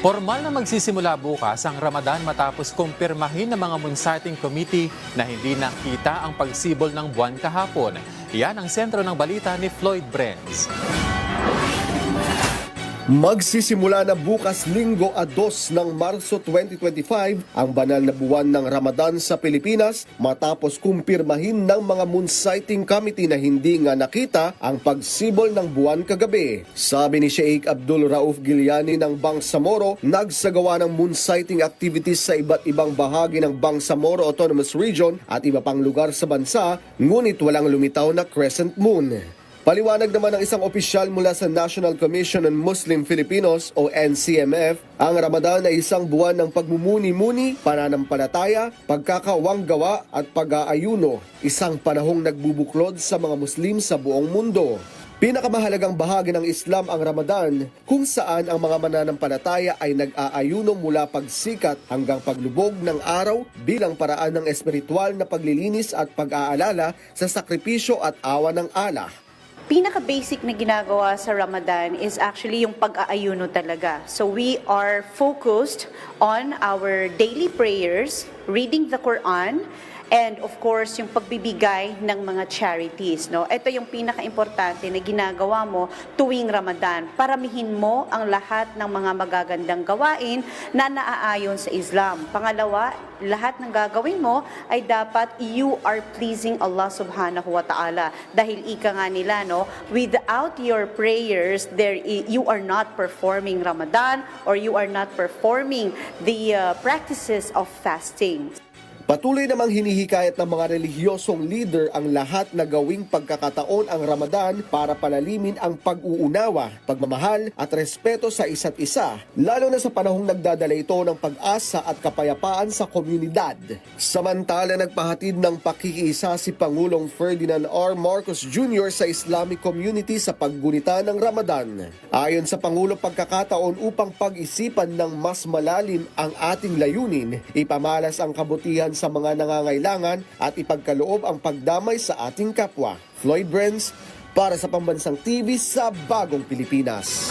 Formal na magsisimula bukas ang Ramadan matapos kumpirmahin ng mga Moon-Sighting Committee na hindi nakita ang pagsibol ng buwan kahapon. Yan ang sentro ng balita ni Floyd Brenz. Magsisimula na bukas Linggo 2 ng Marso 2025 ang banal na buwan ng Ramadan sa Pilipinas matapos kumpirmahin ng mga Moon Sighting Committee na hindi nga nakita ang pagsibol ng buwan kagabi. Sabi ni Sheikh Abdul Rauf Giuliani ng Bangsamoro, nagsagawa ng moon sighting activities sa iba't ibang bahagi ng Bangsamoro Autonomous Region at iba pang lugar sa bansa, ngunit walang lumitaw na crescent moon. Paliwanag naman ng isang opisyal mula sa National Commission on Muslim Filipinos o NCMF, ang Ramadan ay isang buwan ng pagmumuni-muni, pananampalataya, pagkakawanggawa at pag-aayuno, isang panahong nagbubuklod sa mga Muslim sa buong mundo. Pinakamahalagang bahagi ng Islam ang Ramadan, kung saan ang mga mananampalataya ay nag-aayuno mula pagsikat hanggang paglubog ng araw bilang paraan ng espiritual na paglilinis at pag-aalala sa sakripisyo at awa ng Allah. Pinaka-basic na ginagawa sa Ramadan is actually yung pag-aayuno talaga. So we are focused on our daily prayers, reading the Quran, and of course, yung pagbibigay ng mga charities. No? Ito yung pinaka-importante na ginagawa mo tuwing Ramadan. Paramihin mo ang lahat ng mga magagandang gawain na naaayon sa Islam. Pangalawa, lahat ng gagawin mo ay dapat you are pleasing Allah subhanahu wa ta'ala. Dahil ika nga nila, no, without your prayers, you are not performing Ramadan or you are not performing the practices of fasting. Patuloy namang hinihikayat ng mga relihiyosong leader ang lahat na gawing pagkakataon ang Ramadan para palalimin ang pag-uunawa, pagmamahal at respeto sa isa't isa, lalo na sa panahong nagdadala ito ng pag-asa at kapayapaan sa komunidad. Samantala, nagpahatid ng pakikiisa si Pangulong Ferdinand R. Marcos Jr. sa Islamic community sa paggunita ng Ramadan. Ayon sa Pangulo, pagkakataon upang pag-isipan ng mas malalim ang ating layunin, ipamalas ang kabutihan sa mga nangangailangan at ipagkaloob ang pagdamay sa ating kapwa. Floyd Brenz para sa Pambansang TV sa Bagong Pilipinas.